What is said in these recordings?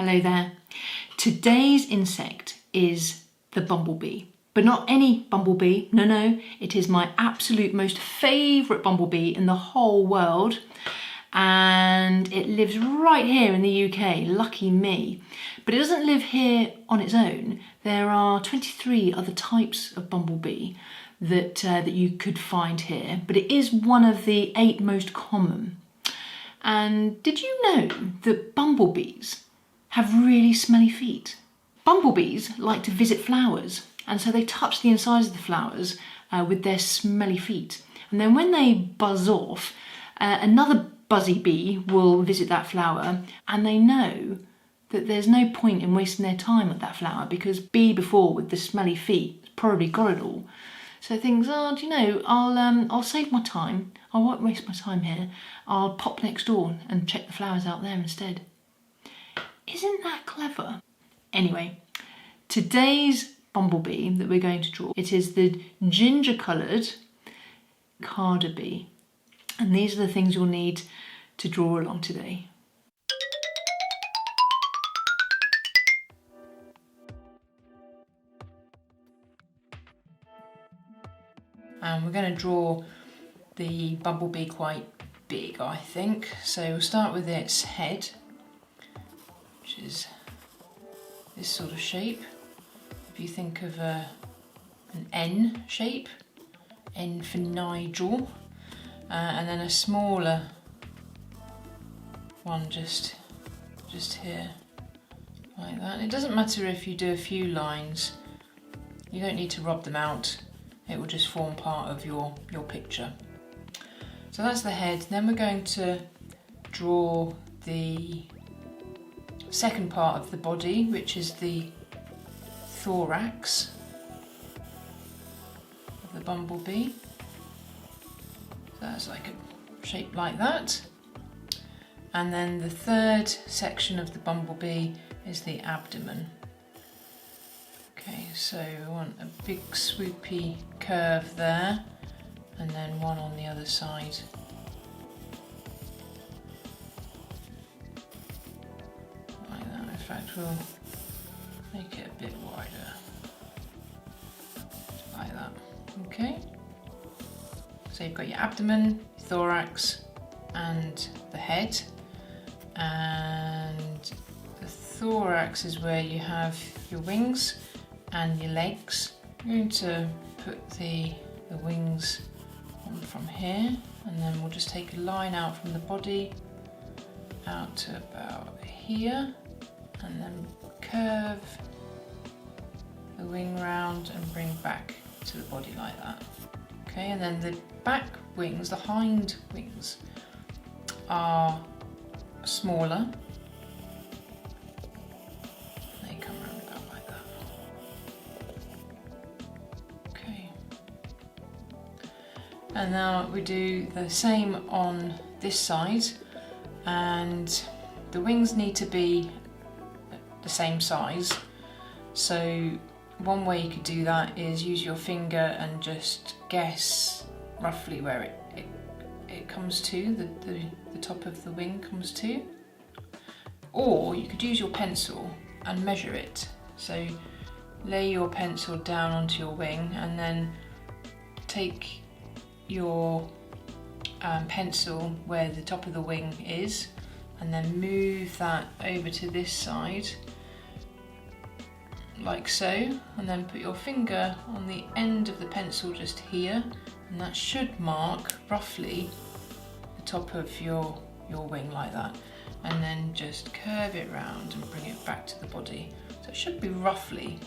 Hello there. Today's insect is the bumblebee, but not any bumblebee, no, it is my absolute most favourite bumblebee in the whole world, and it lives right here in the UK, lucky me. But it doesn't live here on its own. There are 23 other types of bumblebee that you could find here, but it is one of the 8 most common. And did you know that bumblebees have really smelly feet? Bumblebees like to visit flowers, and so they touch the insides of the flowers with their smelly feet. And then when they buzz off, another buzzy bee will visit that flower, and they know that there's no point in wasting their time at that flower because bee before with the smelly feet has probably got it all. So thinks, oh, do you know, I'll save my time. I won't waste my time here. I'll pop next door and check the flowers out there instead. Isn't that clever? Anyway, today's bumblebee that we're going to draw, it is the ginger-coloured carder bee. And these are the things you'll need to draw along today. And we're going to draw the bumblebee quite big, I think. So we'll start with its head, which is this sort of shape. If you think of an N shape, N for Nigel, and then a smaller one just here, like that. It doesn't matter if you do a few lines. You don't need to rub them out. It will just form part of your picture. So that's the head. Then we're going to draw the second part of the body, which is the thorax of the bumblebee. So that's like a shape like that. And then the third section of the bumblebee is the abdomen. Okay, so we want a big swoopy curve there, and then one on the other side. Like that. In fact, we'll make it a bit wider. Like that. Okay. So you've got your abdomen, thorax, and the head. And the thorax is where you have your wings and your legs. I'm going to put the wings on from here, and then we'll just take a line out from the body out to about here, and then curve the wing round and bring back to the body like that. Okay, and then the back wings, the hind wings, are smaller. They come round about like that. Okay. And now we do the same on this side, and the wings need to be the same size. So one way you could do that is use your finger and just guess roughly where it comes to, the top of the wing comes to. Or you could use your pencil and measure it. So lay your pencil down onto your wing and then take your pencil where the top of the wing is, and then move that over to this side like so, and then put your finger on the end of the pencil just here, and that should mark roughly the top of your wing like that, and then just curve it round and bring it back to the body. So it should be roughly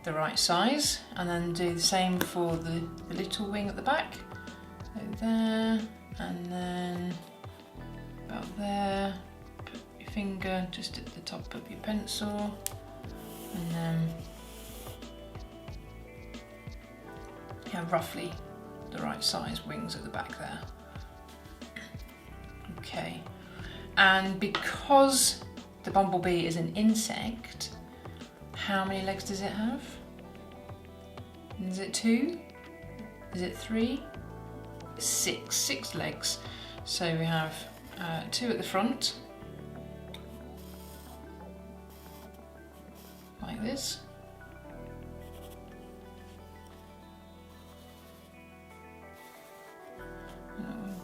the right size, and then do the same for the little wing at the back. So there, and then about there. Put your finger just at the top of your pencil, and then roughly the right size wings at the back there. Okay, and because the bumblebee is an insect, how many legs does it have? Is it 2? Is it 3? 6 legs. So we have 2 at the front, like this.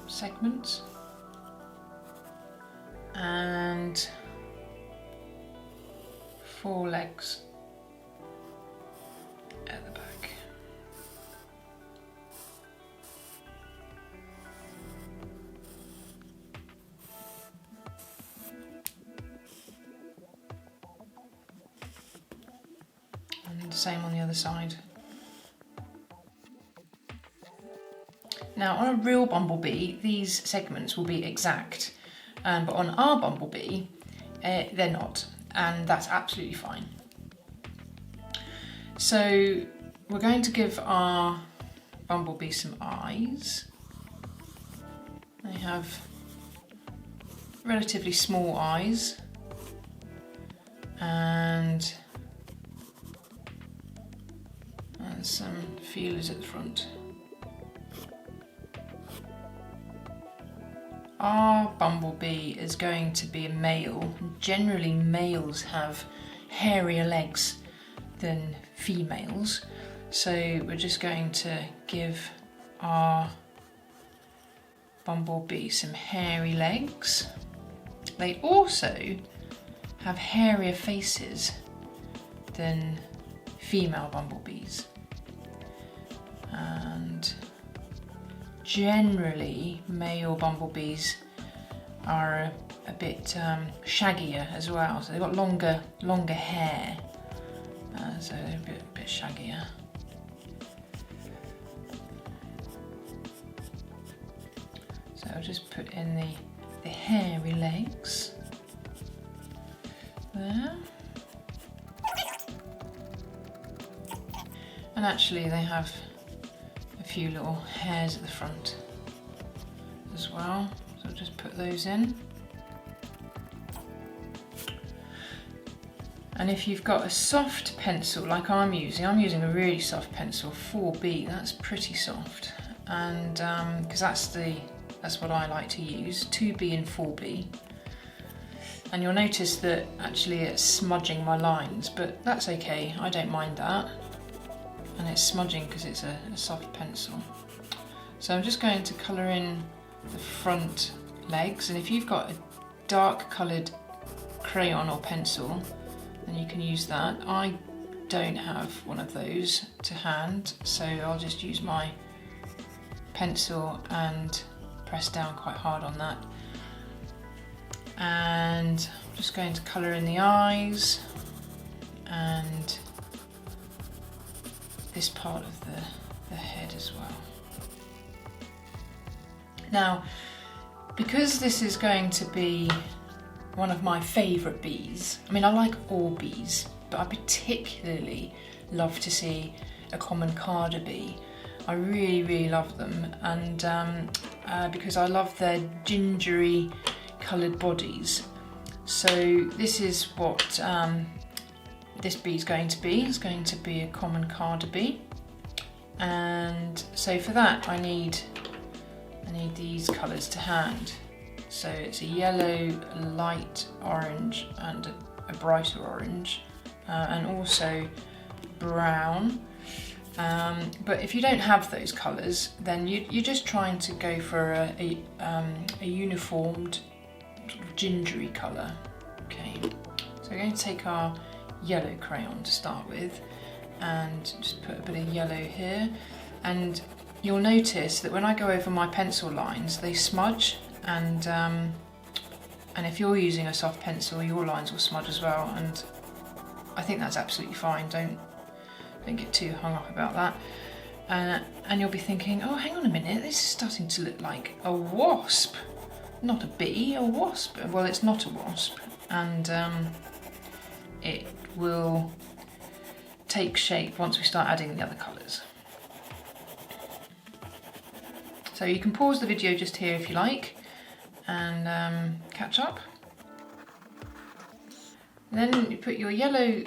Segments. And 4 legs at the back. And the same on the other side. Now on a real bumblebee, these segments will be exact, but on our bumblebee, they're not, and that's absolutely fine. So we're going to give our bumblebee some eyes. They have relatively small eyes, and some feelers at the front. Our bumblebee is going to be a male. Generally males have hairier legs than females, so we're just going to give our bumblebee some hairy legs. They also have hairier faces than female bumblebees, and generally male bumblebees are a bit shaggier as well, so they've got longer hair, so they're a bit shaggier. So I'll just put in the hairy legs there. And actually they have a few little hairs at the front as well, so I'll just put those in. And if you've got a soft pencil like I'm using a really soft pencil, 4B, that's pretty soft, and because that's what I like to use, 2B and 4B. And you'll notice that actually it's smudging my lines, but that's okay, I don't mind that. And it's smudging because it's a soft pencil. So I'm just going to colour in the front legs, and if you've got a dark coloured crayon or pencil, then you can use that. I don't have one of those to hand, so I'll just use my pencil and press down quite hard on that. And I'm just going to colour in the eyes and this part of the head as well. Now, because this is going to be one of my favourite bees, I mean I like all bees, but I particularly love to see a common carder bee. I really love them, and because I love their gingery coloured bodies. So this is what this bee is going to be. It's going to be a common carder bee, and so for that I need these colours to hand. So it's a yellow, light orange and a brighter orange, and also brown. But if you don't have those colours, then you're just trying to go for a uniformed sort of gingery colour. Okay, so we're going to take our yellow crayon to start with and just put a bit of yellow here, and you'll notice that when I go over my pencil lines they smudge, and if you're using a soft pencil your lines will smudge as well, and I think that's absolutely fine. Don't get too hung up about that. And you'll be thinking, oh hang on a minute, this is starting to look like a wasp, not a bee, a wasp. Well, it's not a wasp, and it will take shape once we start adding the other colours. So you can pause the video just here if you like and catch up. Then you put your yellow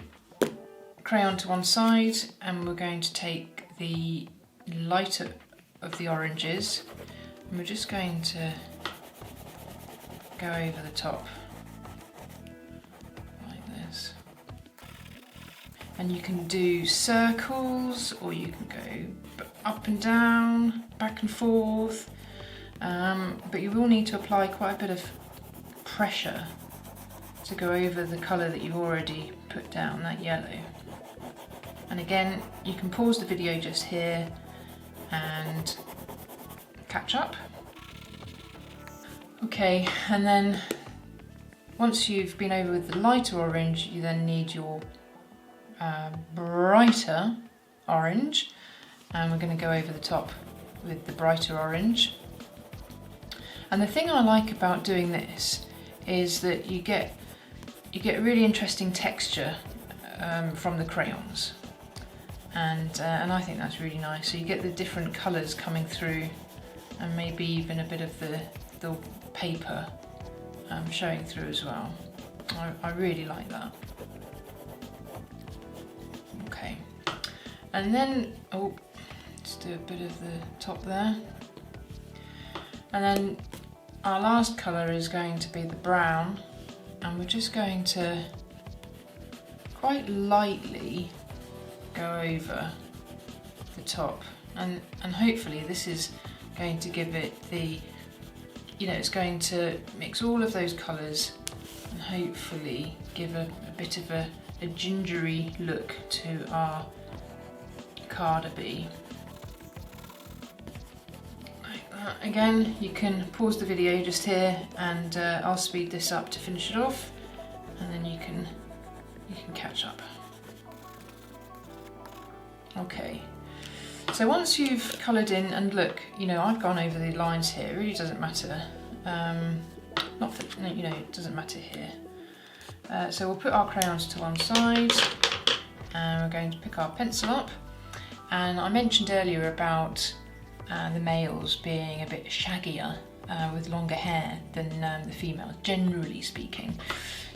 crayon to one side, and we're going to take the lighter of the oranges and we're just going to go over the top like this. And you can do circles, or you can go up and down, back and forth, but you will need to apply quite a bit of pressure to go over the colour that you've already put down, that yellow. And again, you can pause the video just here and catch up. Okay, and then once you've been over with the lighter orange, you then need your brighter orange, and we're going to go over the top with the brighter orange. And the thing I like about doing this is that you get really interesting texture from the crayons, and I think that's really nice. So you get the different colours coming through, and maybe even a bit of the paper showing through as well. I really like that. Okay, and then let's do a bit of the top there, and then our last colour is going to be the brown, and we're just going to quite lightly go over the top, and hopefully this is going to give it the, it's going to mix all of those colours and hopefully give a bit of a gingery look to our carder bee. Like that. Again, you can pause the video just here, and I'll speed this up to finish it off, and then you can catch up. Okay, so once you've coloured in, and look, I've gone over the lines here, it really doesn't matter. Not that, it doesn't matter here. So we'll put our crayons to one side, and we're going to pick our pencil up. And I mentioned earlier about the males being a bit shaggier with longer hair than the females, generally speaking.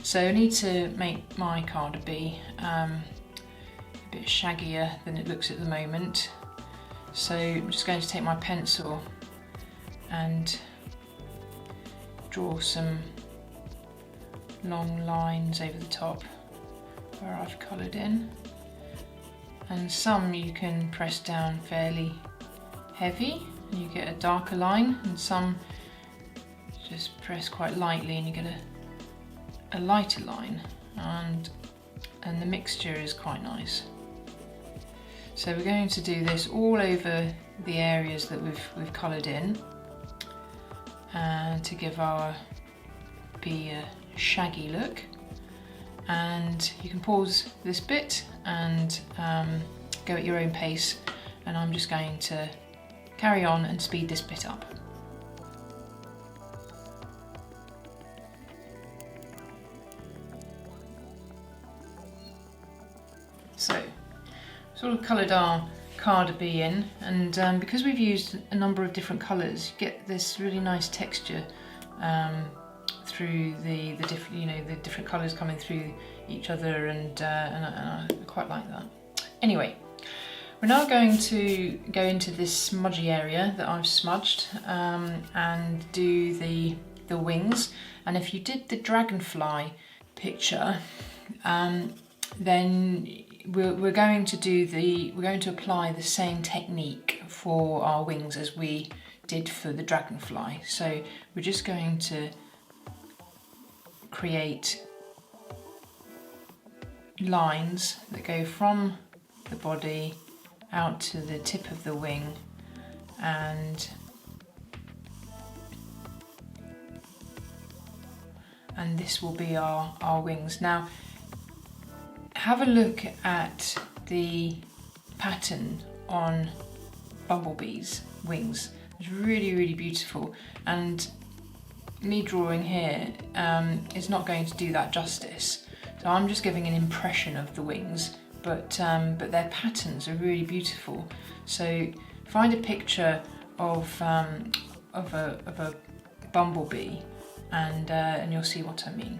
So I need to make my carder bee a bit shaggier than it looks at the moment. So I'm just going to take my pencil and draw some long lines over the top where I've coloured in, and some you can press down fairly heavy and you get a darker line, and some just press quite lightly and you get a lighter line, and the mixture is quite nice. So we're going to do this all over the areas that we've coloured in, and to give our bee a shaggy look. And you can pause this bit and go at your own pace, and I'm just going to carry on and speed this bit up. So, sort of coloured our carder bee in, and because we've used a number of different colours, you get this really nice texture through the different colours coming through each other, and I quite like that. Anyway, we're now going to go into this smudgy area that I've smudged and do the wings. And if you did the dragonfly picture, then we're going to apply the same technique for our wings as we did for the dragonfly. So we're just going to create lines that go from the body out to the tip of the wing, and this will be our wings. Now have a look at the pattern on Bumblebee's wings. It's really, really beautiful, and me drawing here is not going to do that justice. So I'm just giving an impression of the wings, but their patterns are really beautiful. So find a picture of a bumblebee, and you'll see what I mean.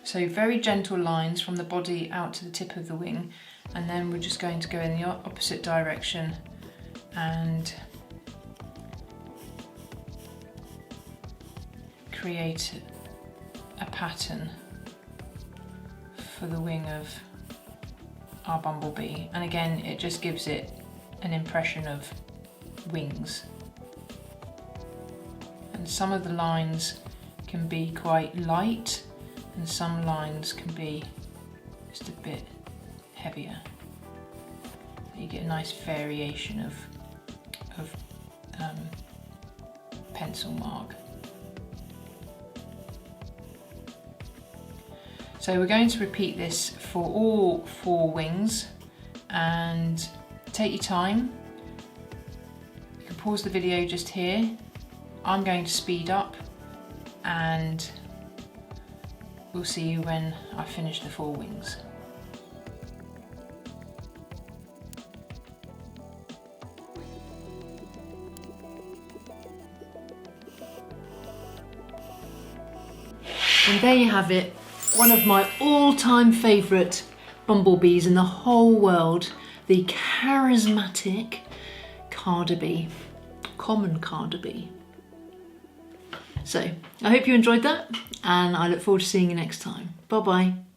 So very gentle lines from the body out to the tip of the wing, and then we're just going to go in the opposite direction and create a pattern for the wing of our bumblebee, and again it just gives it an impression of wings. And some of the lines can be quite light and some lines can be just a bit heavier. You get a nice variation of pencil mark. So we're going to repeat this for all 4 wings, and take your time. You can pause the video just here. I'm going to speed up and we'll see you when I finish the 4 wings. And there you have it, one of my all-time favourite bumblebees in the whole world, the charismatic Carder-bee, common Carder-bee. So I hope you enjoyed that, and I look forward to seeing you next time. Bye bye.